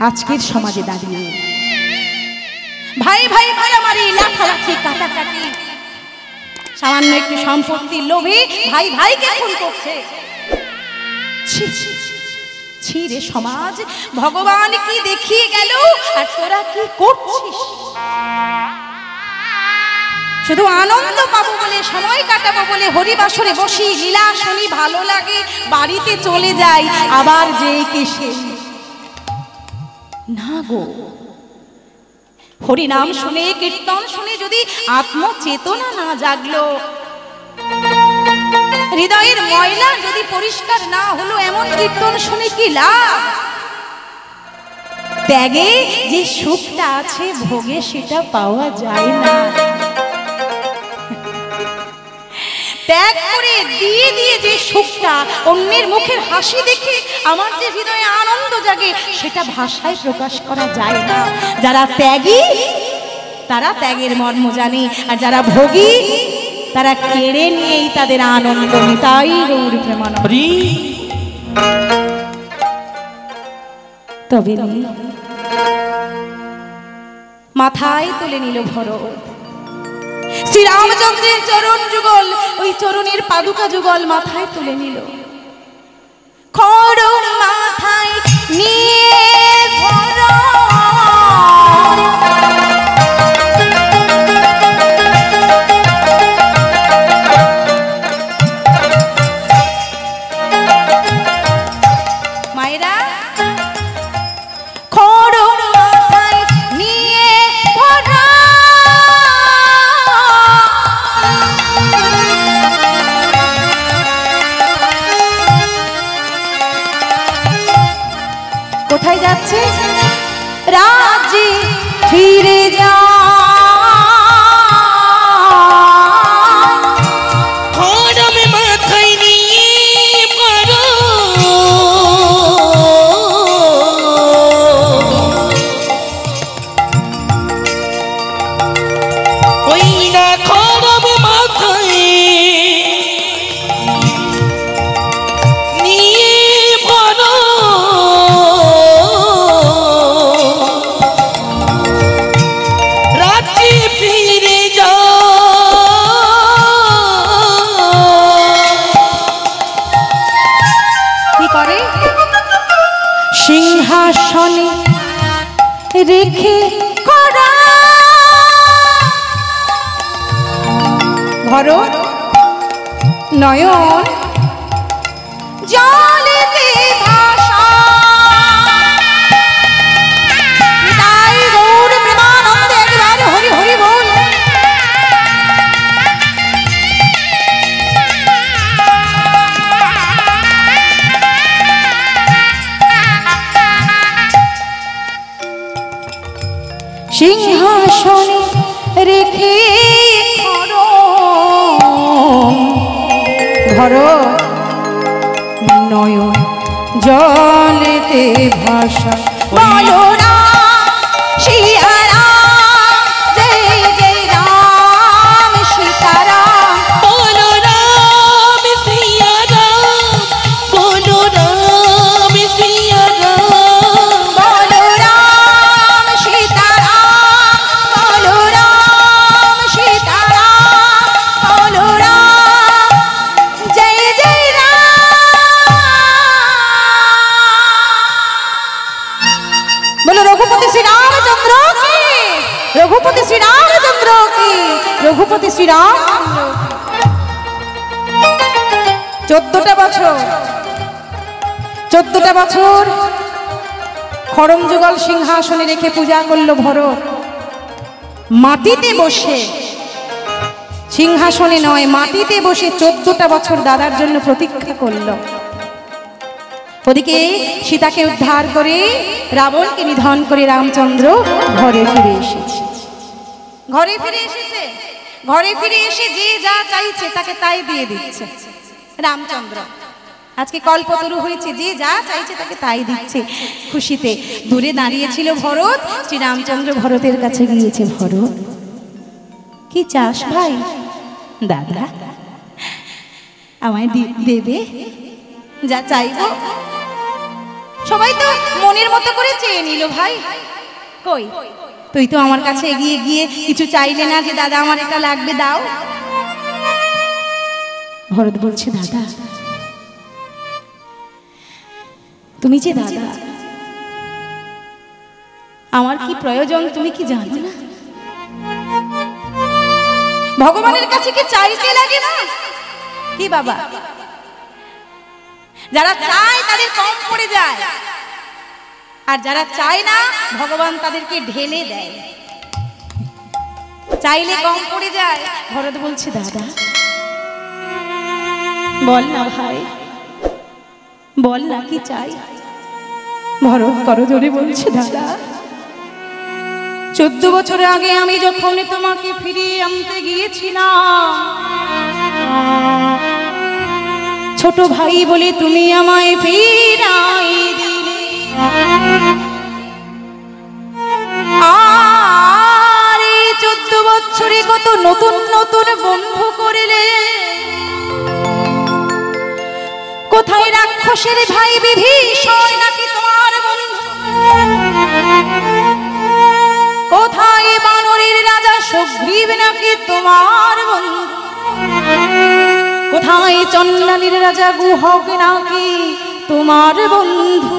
আজকের সমাজে দাঁড়িয়ে ভাই ভাই মারামারি, লাঠালাঠি, কাটাকাটি, সামান্য একটু সম্পত্তির লোভে ভাই ভাইকে খুন করছে। ছি রে সমাজ, ভগবান কি দেখিয়ে গেল আর তোরা কি করছিস? শুধু আনন্দ পাবো বলে, সময় কাটাবো বলে হরিবাসরে বসি, লীলা শুনি, ভালো লাগে, বাড়িতে চলে যাই, আবার যেই কে সেই না গো। হরিনাম শুনে, কীর্তন শুনে যদি আত্মচেতনা না জাগলো, হৃদয়ের ময়লা যদি পরিষ্কার না হলো, এমন কীর্তন শুনে কি লাভ? ত্যাগে যে সুখটা আছে, ভোগে সেটা পাওয়া যায় না। ত্যাগ করে দিয়ে দিয়ে যে সুখটা, অন্যের মুখের হাসি দেখে আমার যে হৃদয়ে আনন্দ জাগে, সেটা ভাষায় প্রকাশ করা যায় না। যারা ত্যাগী তারা ত্যাগের মর্ম জানে, আর যারা ভোগী তারা কেড়ে নিয়েই তাদের আনন্দ নিতাই গৌর প্রেমানন্দ। তবে মাথায় তুলে নিল ভরত শ্রীরামচন্দ্রের চরণ যুগল, ওই চরণের পাদুকা যুগল মাথায় তুলে নিল। খড়ম মাথায় নিয়ে মায়েরা খড়ম মাথায় নিয়ে কোথায় যাচ্ছে? রাজ্যে ফিরে যা। সিংহাসনে রেখে করা ভরত নয়ন জলেতে ভাসা। তাই গৌর প্রেমানন্দে একবার হরি হরি বল। সিংহাসনে রেখে ভরত নয়ন জলেতে ভাসা। বলো না সিয়া রাম, জয় জয় রাম সীতারাম। বলো রাম সিয়া রাম, বলো রাম সিয়া রাম। বলো রাম সীতারাম, বলো রাম সীতারাম, বলো রাম জয় জয় রাম। বলো রঘুপতি শ্রী রামচন্দ্র কি, রঘুপতি শ্রী রামচন্দ্র কি, রঘুপতি শ্রী রামচন্দ্র। 14টা বছর খড়ম যুগল সিংহাসনে রেখে পূজা করল ভরত। মাটিতে বসে, সিংহাসনে নয়, মাটিতে বসে 14টা বছর দাদার জন্য প্রতীক্ষা করল। ওদিকে সীতাকে উদ্ধার করে, রাবণকে নিধন করে রামচন্দ্র ঘরে ফিরে এসেছে। ঘরে ফিরে এসেছে, ঘরে ফিরে এসে যে যা চাইছে তাকে তাই দিয়ে দিচ্ছে রামচন্দ্র। আজকে কল্পতরু হয়েছে, যে যা চাইছে তাকে তাই দিচ্ছে খুশিতে। দূরে দাঁড়িয়েছিল ভরত, শ্রী রামচন্দ্র ভরতের কাছে গিয়েছে। ভরত, কি চাস ভাই? দাদা আমায় দেবে, যা চাইব সবাই তো মনের মতো করে চেয়ে নিল ভাই। কই তুই তো আমার কাছে এগিয়ে গিয়ে কিছু চাইলে না যে দাদা আমার এটা লাগবে, দাও। ভরত বলছে, দাদা তুমি যে দাদা, আমার কি প্রয়োজন তুমি কি জানো না? ভগবানের কাছে কি চাইতে লাগে না? কি বাবা, যারা চায় তাদের কম পড়ে যায়, আর যারা চায় না ভগবান তাদেরকে ঢেলে দেয়, চাইলে কম পড়ে যায়। ভরত বলছে, দাদা বল না ভাই, বল না কি চাই। ভরত করজোড়ে বলছে, দাদা 14 বছর আগে আমি যখন তোমাকে ফিরিয়ে আনতে গিয়েছিলাম, ছোট ভাই বলে তুমি আমায় ফিরাই দিলে, আর 14 বছরে কত নতুন নতুন বন্ধু করলে। কোথায় রাক্ষসের ভাই বিভীষণ নাকি তোমার বন্ধু, কোথায় বানরের রাজা সুগ্রীব নাকি তোমার বন্ধু, কোথায় চণ্ডালীর রাজা গুহক নাকি তোমার বন্ধু।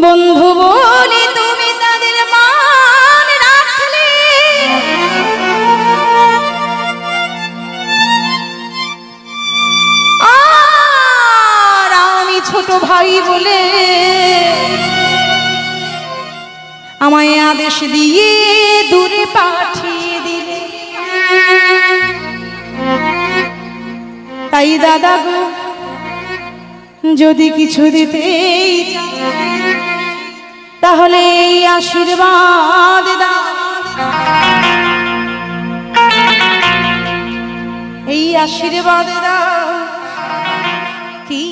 বন্ধু বলে তুমি তাদের মান রাখলে, আর আমি ছোট ভাই বলে আমায় আদেশ দিয়ে দূরে পাঠিয়ে দিলে। তাই দাদা গো, যদি কিছু দিতেই তাহলে এই আশীর্বাদ দাও, এই আশীর্বাদ দাও। কি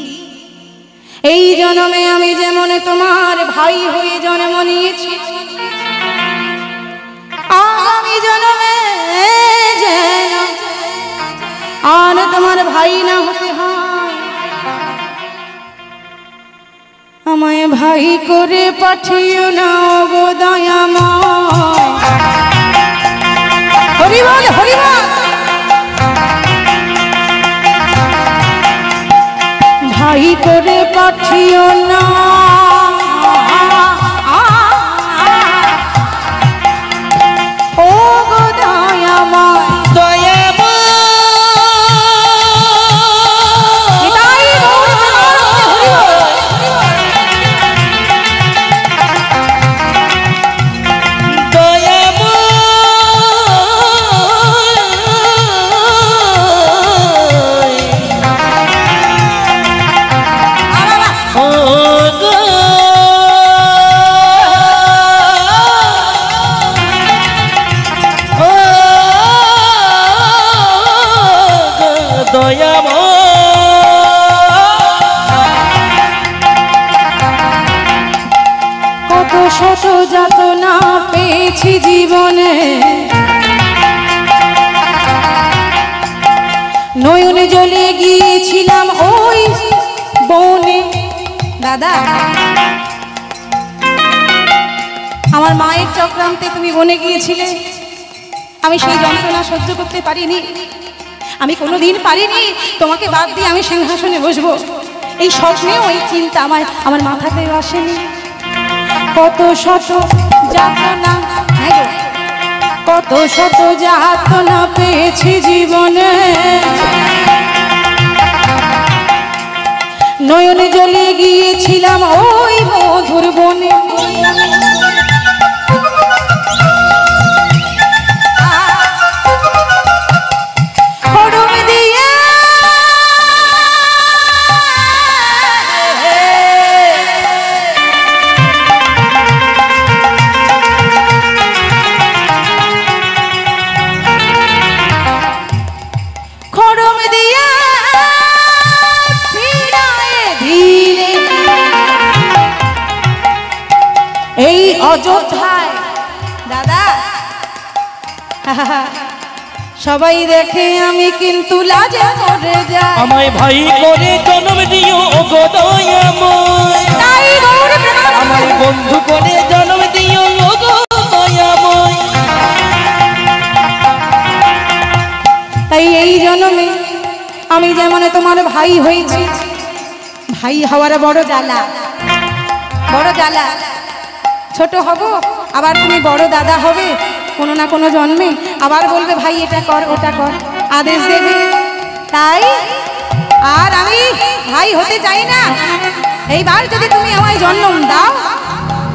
এই জন্মে আমি যেমন তোমার ভাই হয়ে জন্ম নিয়েছি, আগামী জন্মে যেন আর তোমার ভাই না হতে হয়, আমায় ভাই করে পাঠিও না গো দয়াময়। হরি বল, হরি বল। ভাই করে পাঠিও না ও গো দয়াময়। কত শত যাতনা পেয়েছি জীবনে, নয়নে জ্বলে গিয়েছিলাম ওই বনে। দাদা আমার মায়ের চক্রান্তে তুমি বনে গিয়েছিলে, আমি সেই যন্ত্রণা সহ্য করতে পারিনি। আমি কোনোদিন পারিনি তোমাকে বাদ দিয়ে আমি সিংহাসনে বসবো, এই স্বপ্নেও এই চিন্তা আমার মাথাতেও আসেনি। কত শত যাতনা, কত শত যাতনা পেয়েছি জীবনে, নয়নে জ্বলে গিয়েছিলাম ওই মধুর বনে। অযোধ্যায় দাদা সবাই দেখে আমি কিন্তু লাজে মরে যাই। আমায় ভাই করে জন্ম দিও ওগো দয়াময়, তাই গৌর প্রেমানন্দে আমায় বন্ধু করে জন্ম দিও ওগো দয়াময়। তাই এই জন্মে আমি যেমন তোমার ভাই হয়েছি, ভাই হওয়ার বড় জ্বালা, বড় জ্বালা। ছোট হব আবার তুমি বড় দাদা হবে কোনো না কোনো জন্মে, আবার বলবে ভাই এটা কর ওটা কর, আদেশ দেবে। তাই আর আমি ভাই হতে চাই না। এইবার যদি তুমি আমায় জন্ম দাও,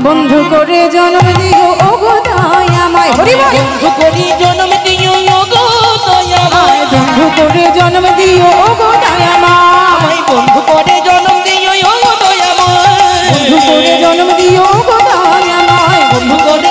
বন্ধু করে জন্ম দিও ওগো দয়াময়। হরি বল। বন্ধু করে জন্ম দিও ওগো দয়াময়, বন্ধু করে জন্ম দিও ওগো দয়াময়। আমায় বন্ধু করে জন্ম দিও ওগো দয়াময়, বন্ধু করে জন্ম দিও ওগো দয়াময়। বন্ধু করে